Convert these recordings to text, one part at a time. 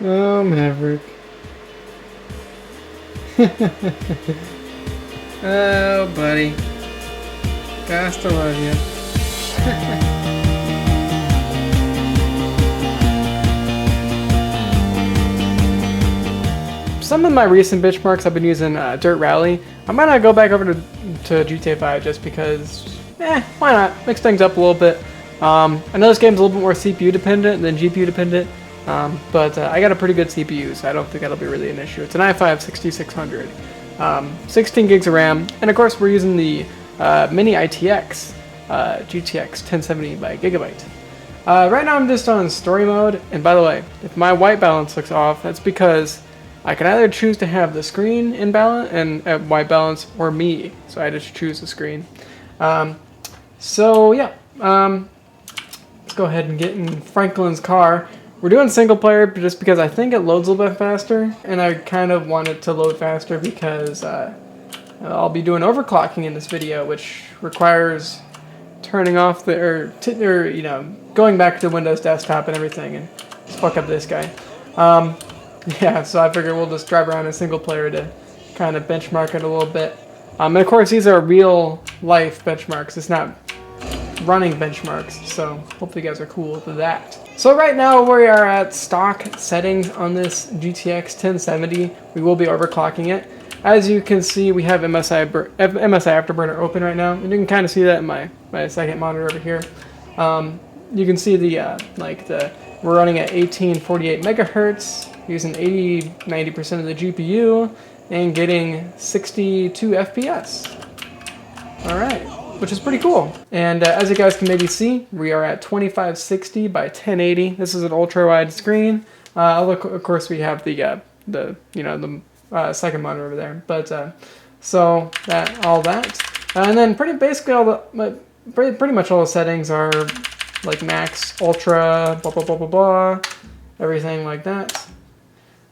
Oh, Maverick. Oh, buddy. Gosh, to love you. Some of my recent benchmarks I've been using Dirt Rally. I might not go back over to GTA 5 just because, why not? Mix things up a little bit. I know this game's a little bit more CPU dependent than GPU dependent, but I got a pretty good CPU, so I don't think that'll be really an issue. It's an i5 6600, 16 gigs of RAM, and of course we're using the Mini ITX GTX 1070 by Gigabyte. Right now I'm just on story mode, and by the way, if my white balance looks off, that's because I can either choose to have the screen in balance and at white balance or me, so I just choose the screen. So yeah, let's go ahead and get in Franklin's car. We're doing single player just because I think it loads a little bit faster, and I kind of want it to load faster because I'll be doing overclocking in this video, which requires turning off the, you know, going back to the Windows desktop and everything, and just fuck up this guy. Yeah, so I figured we'll just drive around in single player to kind of benchmark it a little bit. And of course, these are real life benchmarks. It's not running benchmarks, so hopefully you guys are cool with that. So right now we are at stock settings on this GTX 1070. We will be overclocking it. As you can see, we have MSI Afterburner open right now, and you can kind of see that in my second monitor over here. You can see the we're running at 1848 megahertz, using 80-90% of the GPU, and getting 62 FPS. All right, which is pretty cool. And as you guys can maybe see, we are at 2560 by 1080. This is an ultra wide screen. Look, of course, we have the second monitor over there. But so all that, and then pretty much all the settings are like max, ultra, blah blah blah blah blah, everything like that.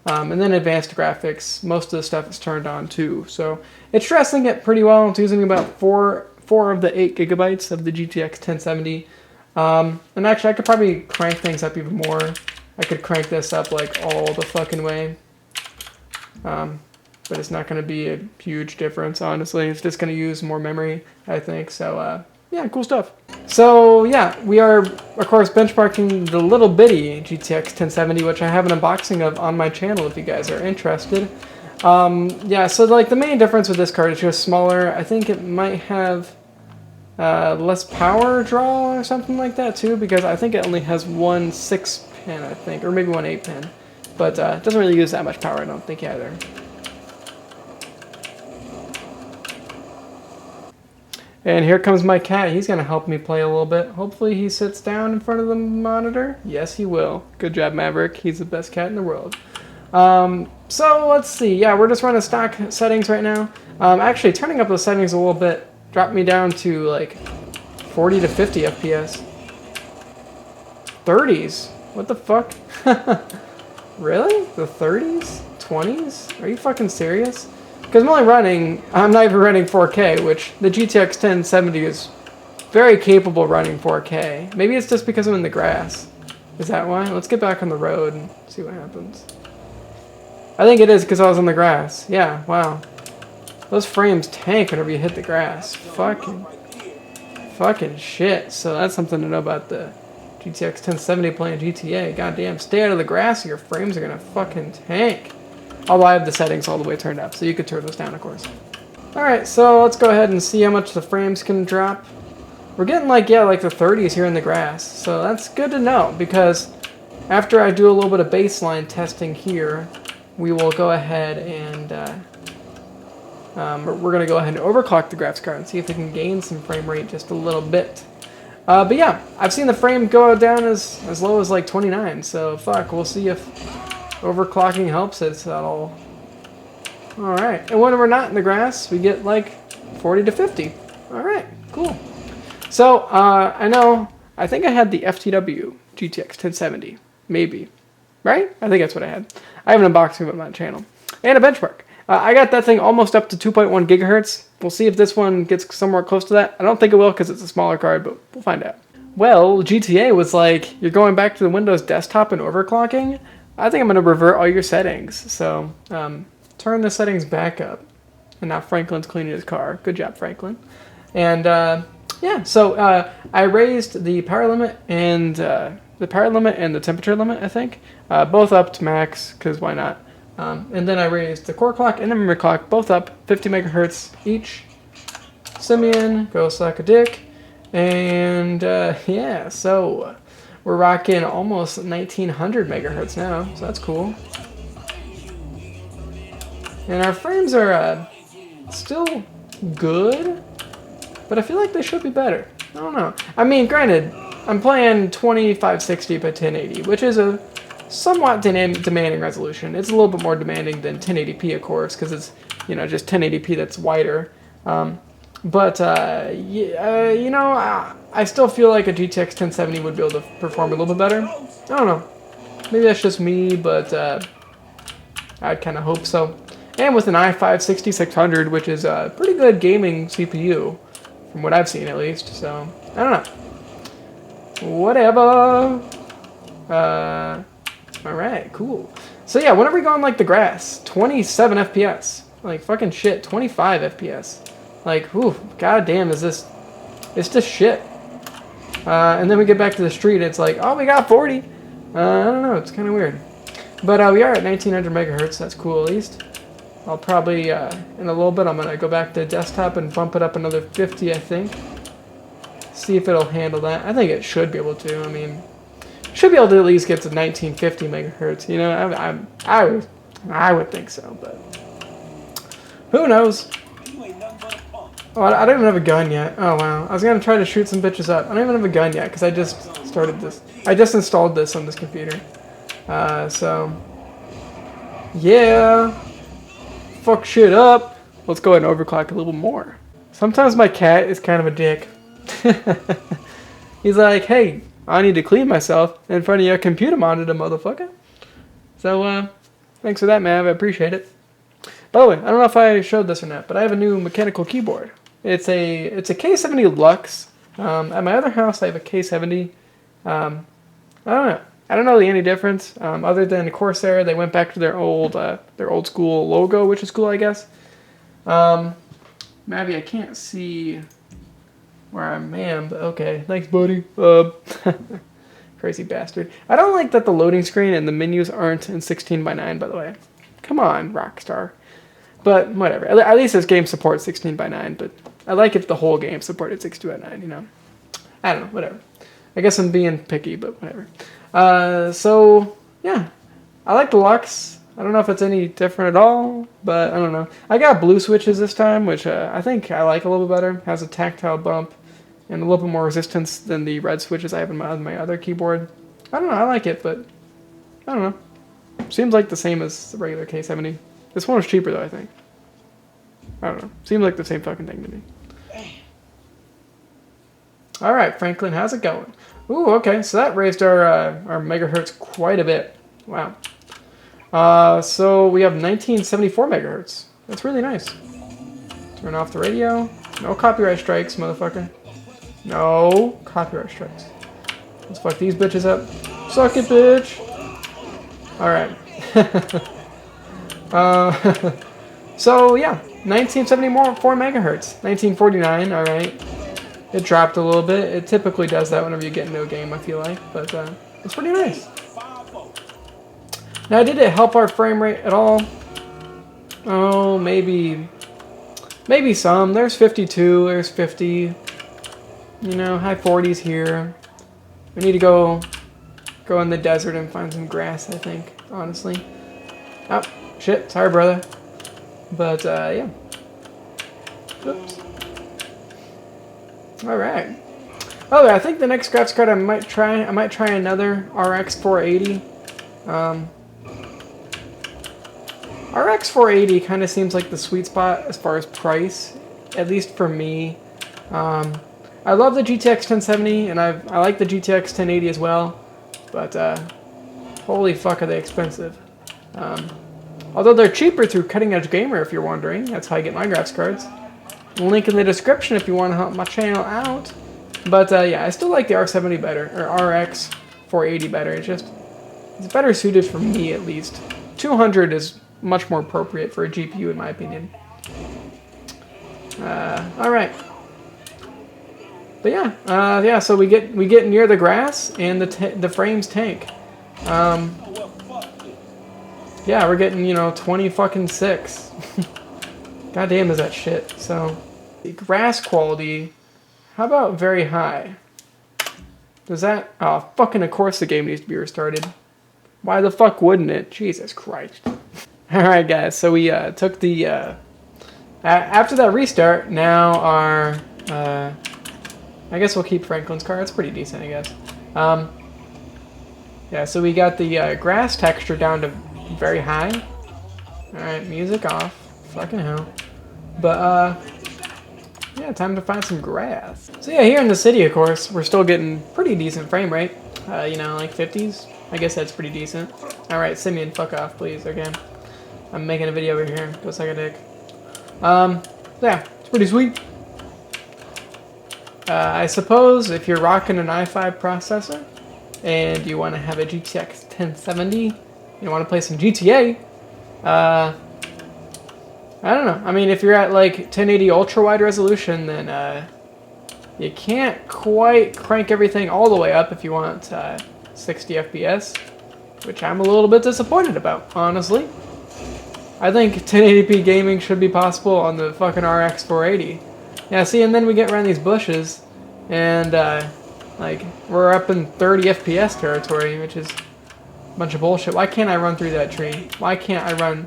And then advanced graphics, most of the stuff is turned on too. So it's stressing it pretty well. It's using about four of the 8 gigabytes of the GTX 1070. And actually I could probably crank things up even more. I could crank this up like all the fucking way. But it's not going to be a huge difference, honestly. It's just going to use more memory, I think. So yeah, cool stuff. So yeah, we are of course benchmarking the little bitty GTX 1070, which I have an unboxing of on my channel if you guys are interested. Yeah, so like the main difference with this card is just smaller. I think it might have less power draw or something like that too, because I think it only has one 6-pin, I think, or maybe one 8-pin, but it doesn't really use that much power, I don't think, either. And here comes my cat. He's going to help me play a little bit. Hopefully he sits down in front of the monitor. Yes, he will. Good job, Maverick. He's the best cat in the world. So let's see. Yeah, we're just running stock settings right now. Actually, turning up the settings a little bit dropped me down to like 40 to 50 FPS. 30s? What the fuck? Really? The 30s? 20s? Are you fucking serious? Because I'm not even running 4K, which the GTX 1070 is very capable of running 4K. Maybe it's just because I'm in the grass. Is that why? Let's get back on the road and see what happens. I think it is because I was on the grass. Yeah, wow. Those frames tank whenever you hit the grass. Fucking shit. So that's something to know about the GTX 1070 playing GTA. Goddamn, stay out of the grass or your frames are gonna fucking tank. Although I have the settings all the way turned up, so you could turn those down, of course. Alright, so let's go ahead and see how much the frames can drop. We're getting like the 30s here in the grass, so that's good to know, because after I do a little bit of baseline testing here, we will go ahead and we're going to go ahead and overclock the graphics card and see if we can gain some frame rate just a little bit. But yeah, I've seen the frame go down as low as like 29, so fuck, we'll see if overclocking helps it at all. Alright, and when we're not in the grass, we get like 40 to 50. Alright, cool. So, I think I had the FTW GTX 1070, maybe. Right? I think that's what I had. I have an unboxing of it on my channel. And a benchmark. I got that thing almost up to 2.1 gigahertz. We'll see if this one gets somewhere close to that. I don't think it will because it's a smaller card, but we'll find out. Well, GTA was like, you're going back to the Windows desktop and overclocking. I think I'm going to revert all your settings. So turn the settings back up. And now Franklin's cleaning his car. Good job, Franklin. And yeah, so I raised the power limit and the temperature limit, I think, both up to max, because why not? And then I raised the core clock and the memory clock, both up 50 megahertz each. Simeon, go suck a dick. And yeah, so we're rocking almost 1900 megahertz now, so that's cool. And our frames are still good, but I feel like they should be better. I don't know. I mean, granted, I'm playing 2560 by 1080, which is a somewhat demanding resolution. It's a little bit more demanding than 1080p, of course, because it's, you know, just 1080p that's wider. But you know, I still feel like a GTX 1070 would be able to perform a little bit better. I don't know. Maybe that's just me, but I'd kind of hope so. And with an i5-6600, which is a pretty good gaming CPU, from what I've seen at least. So, I don't know. Whatever. Alright, cool. So yeah, whenever we go on like the grass, 27 FPS. Like fucking shit, 25 FPS. Like, ooh, goddamn, is this... It's just shit. And then we get back to the street, it's like, oh, we got 40. I don't know, it's kind of weird. But we are at 1900 megahertz, that's cool at least. I'll probably, in a little bit, I'm going to go back to desktop and bump it up another 50, I think. See if it'll handle that. I think it should be able to. I mean, should be able to at least get to 1950 megahertz. You know, I would think so, but who knows? Oh, I don't even have a gun yet. Oh, wow. I was going to try to shoot some bitches up. I don't even have a gun yet because I just started this. I just installed this on this computer. So, yeah. Fuck shit up. Let's go ahead and overclock a little more. Sometimes my cat is kind of a dick. He's like, hey, I need to clean myself in front of your computer monitor, motherfucker. So, thanks for that, man. I appreciate it. By the way, I don't know if I showed this or not, but I have a new mechanical keyboard. It's a K70 Lux. At my other house, I have a K70. I don't know any difference. Other than Corsair, they went back to their old school logo, which is cool, I guess. Maybe I can't see where I am, but okay. Thanks, buddy. Crazy bastard. I don't like that the loading screen and the menus aren't in 16:9, by the way. Come on, Rockstar. But whatever. At least this game supports 16:9, but I like if the whole game supported 16:9, you know. I don't know, whatever. I guess I'm being picky, but whatever. So, yeah. I like the Lux. I don't know if it's any different at all, but I don't know. I got blue switches this time, which I think I like a little bit better. Has a tactile bump and a little bit more resistance than the red switches I have on my other keyboard. I don't know. I like it, but I don't know. Seems like the same as the regular K70. This one was cheaper, though, I think. I don't know. Seems like the same fucking thing to me. Alright, Franklin, how's it going? Ooh, okay, so that raised our megahertz quite a bit. Wow. So we have 1974 megahertz. That's really nice. Turn off the radio. No copyright strikes, motherfucker. No copyright strikes. Let's fuck these bitches up. Suck it, bitch! Alright. So, yeah. 1974 megahertz. 1949, alright. It dropped a little bit. It typically does that whenever you get into a game, I feel like. But it's pretty nice. Now, did it help our frame rate at all? Oh, maybe some. There's 52, there's 50. You know, high 40s here. We need to go in the desert and find some grass, I think, honestly. Oh, shit. Sorry, brother. But, yeah. Oops. Alright. Oh, I think the next graphics card I might try another RX 480. RX 480 kind of seems like the sweet spot as far as price, at least for me. I love the GTX 1070, and I like the GTX 1080 as well, but holy fuck are they expensive. Although they're cheaper through Cutting Edge Gamer, if you're wondering. That's how I get my graphics cards. Link in the description if you want to help my channel out. But yeah, I still like the R70 better, or RX 480 better. It's better suited for me at least. 200 is much more appropriate for a GPU in my opinion. All right. But yeah, yeah. So we get near the grass and the frames tank. Yeah, we're getting 20 fucking 6. God damn, is that shit. So the grass quality, how about very high? Does that? Oh, fucking! Of course the game needs to be restarted. Why the fuck wouldn't it? Jesus Christ. All right, guys. So we took the after that restart. Now our I guess we'll keep Franklin's car. It's pretty decent, I guess. Yeah, so we got the grass texture down to very high. Alright, music off. Fucking hell. But, yeah, time to find some grass. So yeah, here in the city, of course, we're still getting pretty decent frame rate. Like 50s. I guess that's pretty decent. Alright, Simeon, fuck off, please. Okay. I'm making a video over here. Go suck a dick. Yeah, it's pretty sweet. I suppose if you're rocking an i5 processor and you want to have a GTX 1070, you want to play some GTA, I don't know. I mean, if you're at like 1080 ultra wide resolution, then you can't quite crank everything all the way up if you want 60 FPS, which I'm a little bit disappointed about, honestly. I think 1080p gaming should be possible on the fucking RX 480. Yeah, see, and then we get around these bushes, and, like, we're up in 30 FPS territory, which is a bunch of bullshit. Why can't I run through that tree? Why can't I run?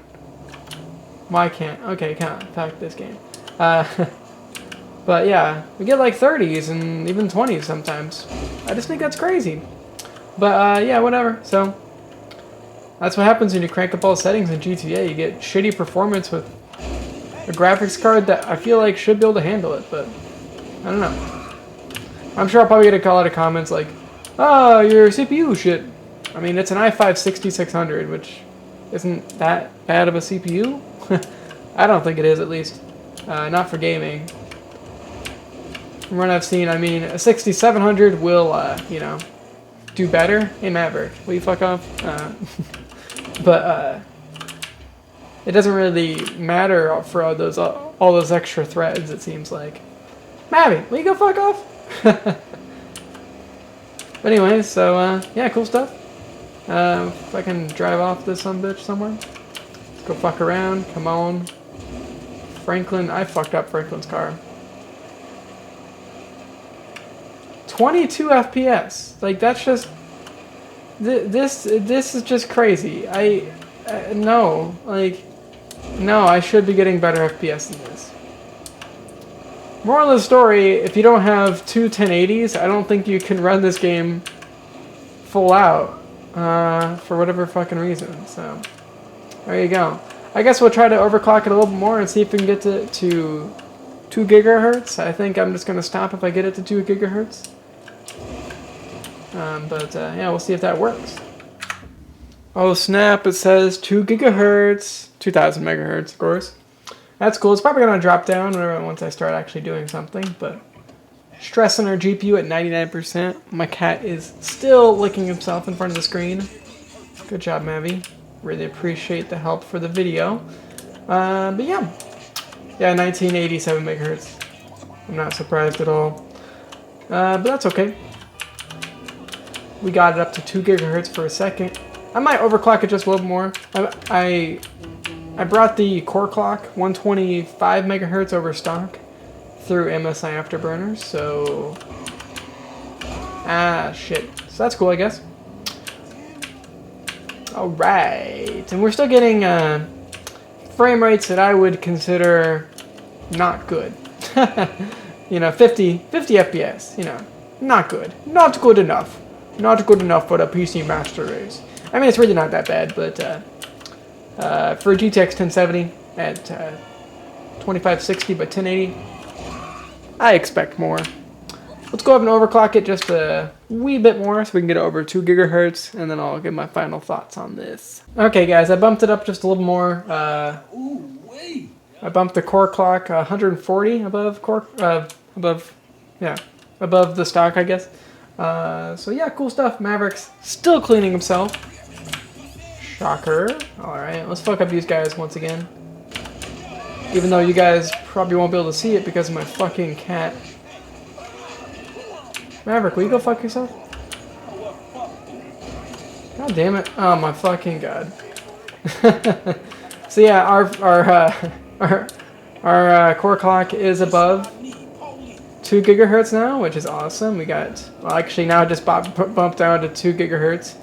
Why can't? Okay, come on, fuck this game. But yeah, we get like 30s and even 20s sometimes. I just think that's crazy. But, yeah, whatever, so. That's what happens when you crank up all the settings in GTA. You get shitty performance with a graphics card that I feel like should be able to handle it, but I don't know. I'm sure I'll probably get a lot of comments like, oh, your CPU shit. I mean, it's an i5 6600, which isn't that bad of a CPU. I don't think it is, at least. Not for gaming. From what I've seen, I mean, a 6700 will, do better. Hey, Maverick, will you fuck off? But, it doesn't really matter for all those extra threads, it seems like. Mavy, will you go fuck off? But anyway, so, yeah, cool stuff. If I can drive off this sumbitch somewhere. Let's go fuck around, come on. Franklin, I fucked up Franklin's car. 22 FPS. Like, that's just... This is just crazy. No. Like... No, I should be getting better FPS than this. Moral of the story, if you don't have two 1080s, I don't think you can run this game full out. For whatever fucking reason, so... There you go. I guess we'll try to overclock it a little bit more and see if we can get to 2 gigahertz. I think I'm just going to stop if I get it to 2 gigahertz. Yeah, we'll see if that works. Oh snap, it says 2 gigahertz. 2000 megahertz, of course. That's cool. It's probably going to drop down once I start actually doing something, but... Stressing our GPU at 99%. My cat is still licking himself in front of the screen. Good job, Mavi. Really appreciate the help for the video. But yeah. Yeah, 1987 megahertz. I'm not surprised at all. But that's okay. We got it up to 2 gigahertz for a second. I might overclock it just a little more. I brought the core clock 125 megahertz over stock through MSI Afterburners, so... shit. So that's cool, I guess. Alright. And we're still getting, frame rates that I would consider not good. 50 FPS, not good. Not good enough. Not good enough for the PC Master Race. I mean, it's really not that bad, but, for a GTX 1070 at, 2560 by 1080, I expect more. Let's go ahead and overclock it just a wee bit more so we can get it over 2 gigahertz, and then I'll give my final thoughts on this. Okay, guys, I bumped it up just a little more. I bumped the core clock 140 above above the stock, I guess. So yeah, cool stuff. Maverick's still cleaning himself. Shocker. Alright, let's fuck up these guys once again. Even though you guys probably won't be able to see it because of my fucking cat. Maverick, will you go fuck yourself? God damn it. Oh my fucking god. So yeah, our core clock is above 2 gigahertz now, which is awesome. We got, well, actually now it just bumped down to 2 gigahertz.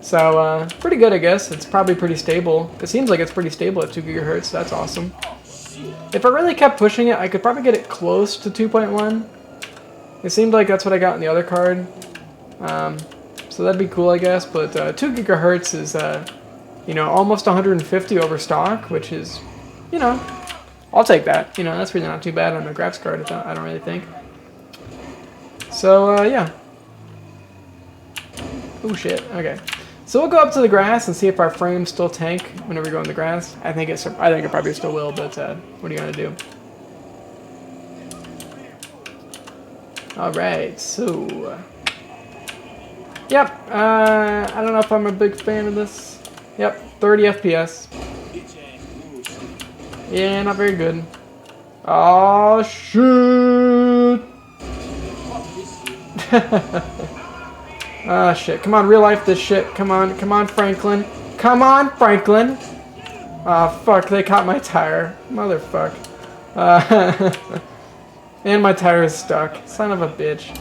So, pretty good, I guess. It's probably pretty stable. It seems like it's pretty stable at 2 gigahertz. That's awesome. If I really kept pushing it, I could probably get it close to 2.1. It seemed like that's what I got in the other card. So that'd be cool, I guess. But 2 gigahertz is, you know, almost 150 over stock, which is, you know, I'll take that. You know, that's really not too bad on a graphics card, I don't really think. So, yeah. Oh, shit. Okay. So we'll go up to the grass and see if our frames still tank whenever we go in the grass. I think it probably still will, but what are you gonna do? All right, so yep. I don't know if I'm a big fan of this. Yep, 30 FPS. Yeah, not very good. Oh shoot! Ah, shit. Come on, real life this shit. Come on, Franklin. Come on, Franklin! Ah, fuck, they caught my tire. Motherfuck. And my tire is stuck. Son of a bitch.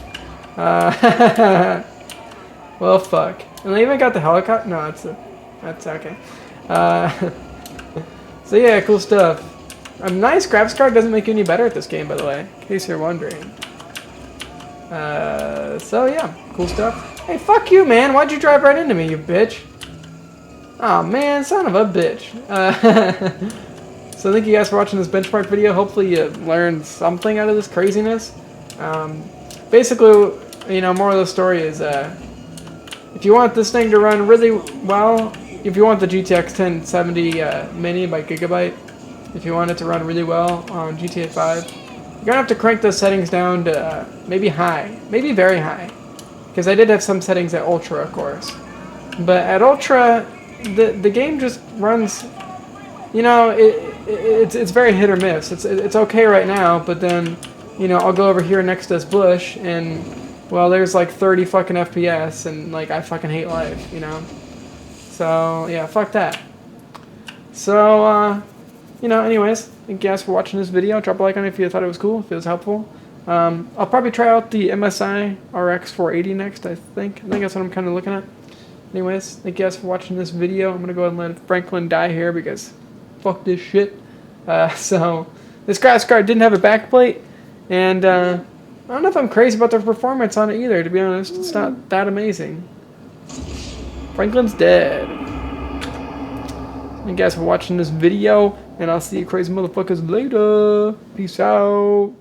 Well, fuck. And they even got the helicopter? No, that's okay. So yeah, cool stuff. A nice graphics card doesn't make you any better at this game, by the way, in case you're wondering. So yeah, cool stuff. Hey, fuck you, man. Why'd you drive right into me, you bitch? Oh man, son of a bitch. So thank you guys for watching this benchmark video. Hopefully you learned something out of this craziness. Basically, you know, moral of the story is, if you want this thing to run really well, if you want the GTX 1070 Mini by Gigabyte, if you want it to run really well on GTA 5, you're gonna have to crank those settings down to maybe high, maybe very high. Because I did have some settings at Ultra, of course. But at Ultra, the game just runs, you know, it's very hit or miss. It's okay right now, but then, you know, I'll go over here next to this bush, and, well, there's like 30 fucking FPS, and, like, I fucking hate life, you know? So, yeah, fuck that. So, you know, anyways, thank you guys for watching this video. Drop a like on it if you thought it was cool, if it was helpful. I'll probably try out the MSI RX 480 next, I think. I think that's what I'm kind of looking at. Anyways, thank you guys for watching this video. I'm going to go ahead and let Franklin die here because fuck this shit. So, this graphics card didn't have a backplate, and I don't know if I'm crazy about the performance on it either, to be honest. It's not that amazing. Franklin's dead. Thank you guys for watching this video, and I'll see you crazy motherfuckers later. Peace out.